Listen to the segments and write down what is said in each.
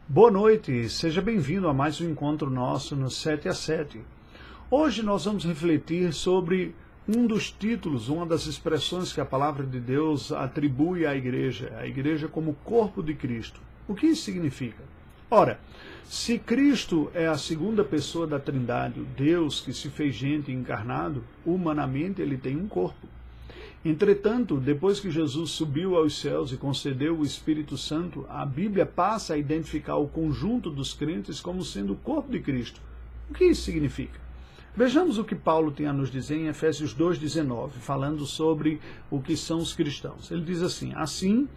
Boa noite, seja bem-vindo a mais um encontro nosso no 7 a 7. Hoje nós vamos refletir sobre um dos títulos, uma das expressões que a palavra de Deus atribui à igreja como corpo de Cristo. O que isso significa? Ora, se Cristo é a segunda pessoa da Trindade, o Deus que se fez gente encarnado, humanamente ele tem um corpo. Entretanto, depois que Jesus subiu aos céus e concedeu o Espírito Santo, a Bíblia passa a identificar o conjunto dos crentes como sendo o corpo de Cristo. O que isso significa? Vejamos o que Paulo tem a nos dizer em Efésios 2,19, falando sobre o que são os cristãos. Ele diz assim: assim,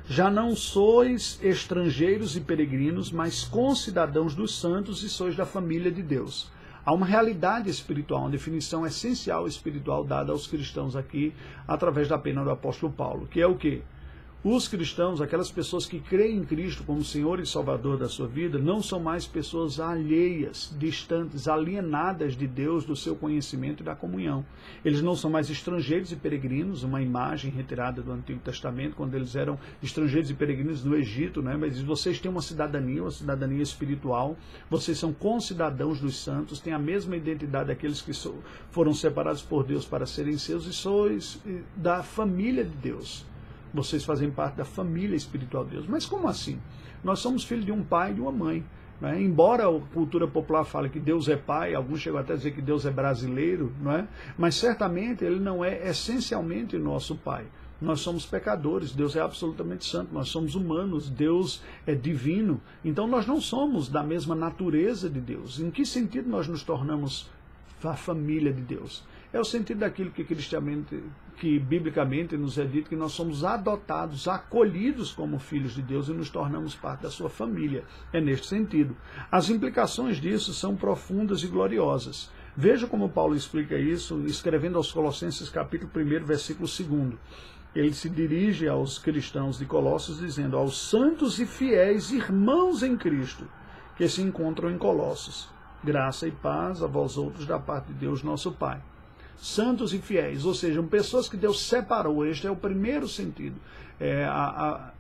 já não sois estrangeiros e peregrinos, mas concidadãos dos santos e sois da família de Deus. Há uma realidade espiritual, uma definição essencial espiritual dada aos cristãos aqui, através da pena do apóstolo Paulo, que é o quê? Os cristãos, aquelas pessoas que creem em Cristo como Senhor e Salvador da sua vida, não são mais pessoas alheias, distantes, alienadas de Deus, do seu conhecimento e da comunhão. Eles não são mais estrangeiros e peregrinos, uma imagem retirada do Antigo Testamento, quando eles eram estrangeiros e peregrinos no Egito, né? Mas vocês têm uma cidadania espiritual, vocês são concidadãos dos santos, têm a mesma identidade daqueles que foram separados por Deus para serem seus, e sois da família de Deus. Vocês fazem parte da família espiritual de Deus. Mas como assim? Nós somos filhos de um pai e de uma mãe. Não é? Embora a cultura popular fale que Deus é pai, alguns chegam até a dizer que Deus é brasileiro, não é? Mas certamente ele não é essencialmente nosso pai. Nós somos pecadores, Deus é absolutamente santo, nós somos humanos, Deus é divino. Então nós não somos da mesma natureza de Deus. Em que sentido nós nos tornamos a família de Deus? É o sentido daquilo que biblicamente nos é dito, que nós somos adotados, acolhidos como filhos de Deus e nos tornamos parte da sua família. É neste sentido. As implicações disso são profundas e gloriosas. Veja como Paulo explica isso, escrevendo aos Colossenses capítulo 1, versículo 2. Ele se dirige aos cristãos de Colossos dizendo: aos santos e fiéis irmãos em Cristo, que se encontram em Colossos. Graça e paz a vós outros da parte de Deus nosso Pai. Santos e fiéis, ou seja, pessoas que Deus separou. Este é o primeiro sentido,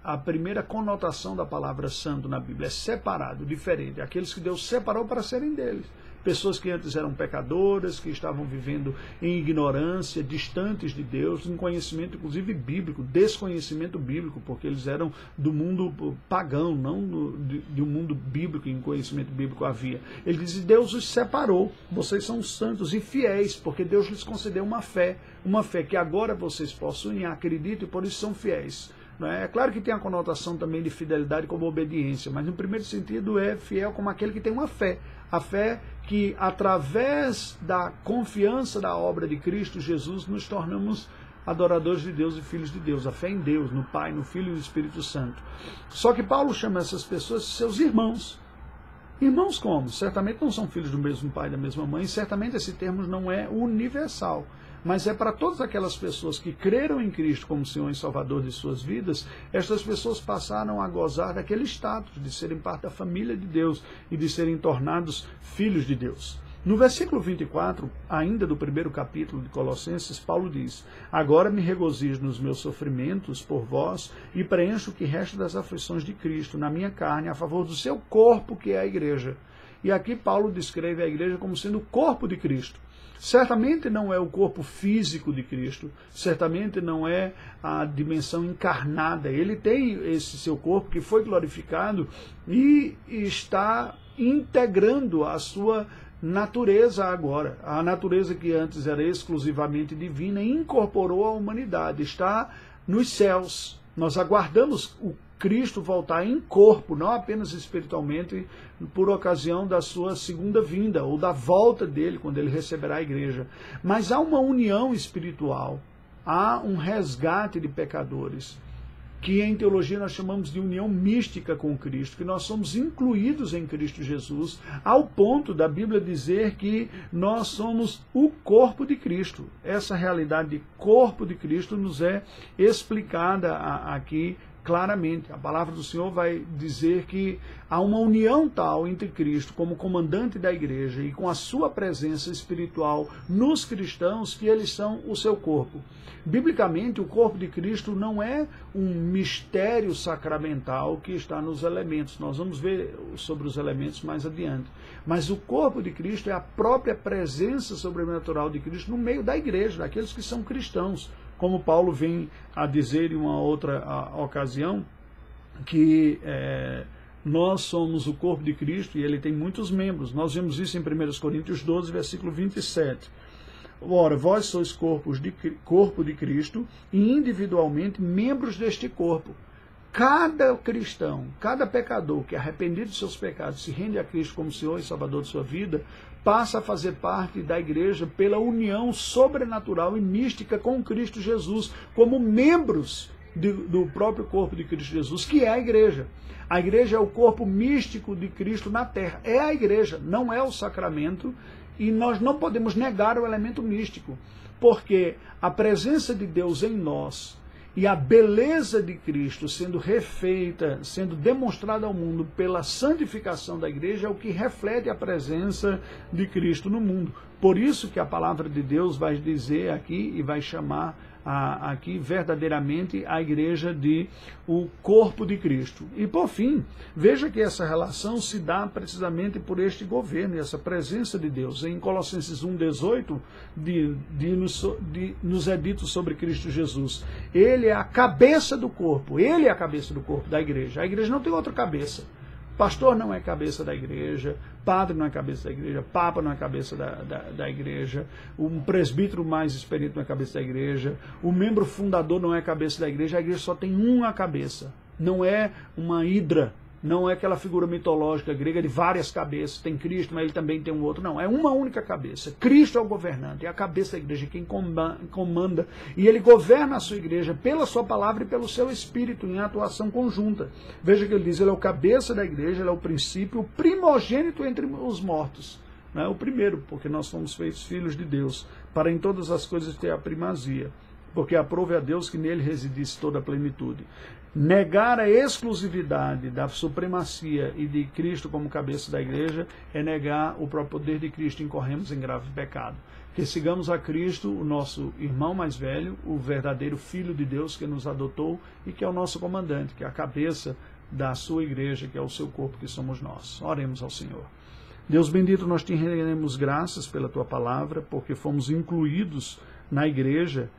a primeira conotação da palavra santo na Bíblia, é separado, diferente, aqueles que Deus separou para serem deles. Pessoas que antes eram pecadoras, que estavam vivendo em ignorância, distantes de Deus, em conhecimento inclusive bíblico, desconhecimento bíblico, porque eles eram do mundo pagão, não de um mundo bíblico, em conhecimento bíblico havia. Ele diz: Deus os separou, vocês são santos e fiéis, porque Deus lhes concedeu uma fé que agora vocês possuem, acreditam e por isso são fiéis. É claro que tem a conotação também de fidelidade como obediência, mas no primeiro sentido é fiel como aquele que tem uma fé. A fé que, através da confiança da obra de Cristo Jesus, nos tornamos adoradores de Deus e filhos de Deus. A fé em Deus, no Pai, no Filho e no Espírito Santo. Só que Paulo chama essas pessoas de seus irmãos. Irmãos como? Certamente não são filhos do mesmo pai e da mesma mãe, certamente esse termo não é universal, mas é para todas aquelas pessoas que creram em Cristo como Senhor e Salvador de suas vidas. Estas pessoas passaram a gozar daquele status de serem parte da família de Deus e de serem tornados filhos de Deus. No versículo 24, ainda do primeiro capítulo de Colossenses, Paulo diz: agora me regozijo nos meus sofrimentos por vós e preencho o que resta das aflições de Cristo na minha carne, a favor do seu corpo, que é a igreja. E aqui Paulo descreve a igreja como sendo o corpo de Cristo. Certamente não é o corpo físico de Cristo, certamente não é a dimensão encarnada. Ele tem esse seu corpo que foi glorificado e está integrando a sua natureza agora. A natureza que antes era exclusivamente divina incorporou a humanidade, está nos céus. Nós aguardamos o Cristo voltar em corpo, não apenas espiritualmente, por ocasião da sua segunda vinda, ou da volta dele, quando ele receberá a igreja. Mas há uma união espiritual, há um resgate de pecadores, que em teologia nós chamamos de união mística com Cristo, que nós somos incluídos em Cristo Jesus, ao ponto da Bíblia dizer que nós somos o corpo de Cristo. Essa realidade de corpo de Cristo nos é explicada aqui claramente. A palavra do Senhor vai dizer que há uma união tal entre Cristo como comandante da igreja e com a sua presença espiritual nos cristãos que eles são o seu corpo. Biblicamente, o corpo de Cristo não é um mistério sacramental que está nos elementos. Nós vamos ver sobre os elementos mais adiante. Mas o corpo de Cristo é a própria presença sobrenatural de Cristo no meio da igreja, daqueles que são cristãos. Como Paulo vem a dizer em uma outra ocasião, que nós somos o corpo de Cristo e ele tem muitos membros. Nós vemos isso em 1 Coríntios 12, versículo 27. Ora, vós sois corpo de Cristo e individualmente membros deste corpo. Cada cristão, cada pecador que arrependido de seus pecados se rende a Cristo como Senhor e Salvador de sua vida, passa a fazer parte da igreja pela união sobrenatural e mística com Cristo Jesus, como membros do próprio corpo de Cristo Jesus, que é a igreja. A igreja é o corpo místico de Cristo na terra. É a igreja, não é o sacramento, e nós não podemos negar o elemento místico, porque a presença de Deus em nós e a beleza de Cristo sendo refeita, sendo demonstrada ao mundo pela santificação da igreja é o que reflete a presença de Cristo no mundo. Por isso que a palavra de Deus vai dizer aqui e vai chamar aqui verdadeiramente a igreja de o corpo de Cristo. E por fim, veja que essa relação se dá precisamente por este governo e essa presença de Deus. Em Colossenses 1,18 nos é dito sobre Cristo Jesus: ele é a cabeça do corpo, ele é a cabeça do corpo da igreja. A igreja não tem outra cabeça. Pastor não é cabeça da igreja, padre não é cabeça da igreja, papa não é cabeça da igreja, um presbítero mais experiente não é cabeça da igreja, o membro fundador não é cabeça da igreja. A igreja só tem uma cabeça, não é uma hidra, não é aquela figura mitológica grega de várias cabeças, tem Cristo, mas ele também tem um outro, não, é uma única cabeça. Cristo é o governante, é a cabeça da igreja, quem comanda, e ele governa a sua igreja pela sua palavra e pelo seu espírito, em atuação conjunta. Veja que ele diz, ele é o cabeça da igreja, ele é o princípio, o primogênito entre os mortos. Não é o primeiro, porque nós fomos feitos filhos de Deus, para em todas as coisas ter a primazia, porque aprove a Deus que nele residisse toda a plenitude. Negar a exclusividade da supremacia e de Cristo como cabeça da igreja é negar o próprio poder de Cristo, e incorremos em grave pecado. Que sigamos a Cristo, o nosso irmão mais velho, o verdadeiro Filho de Deus que nos adotou e que é o nosso comandante, que é a cabeça da sua igreja, que é o seu corpo, que somos nós. Oremos ao Senhor. Deus bendito, nós te rendemos graças pela tua palavra, porque fomos incluídos na igreja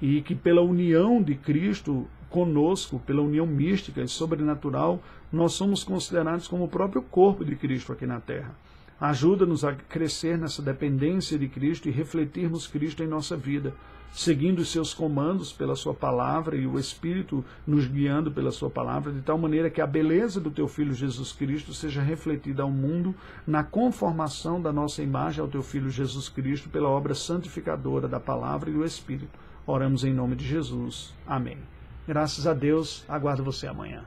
e que pela união de Cristo conosco, pela união mística e sobrenatural, nós somos considerados como o próprio corpo de Cristo aqui na terra. Ajuda-nos a crescer nessa dependência de Cristo e refletirmos Cristo em nossa vida, seguindo os seus comandos pela sua palavra e o Espírito nos guiando pela sua palavra, de tal maneira que a beleza do teu Filho Jesus Cristo seja refletida ao mundo na conformação da nossa imagem ao teu Filho Jesus Cristo pela obra santificadora da palavra e do Espírito. Oramos em nome de Jesus. Amém. Graças a Deus, aguardo você amanhã.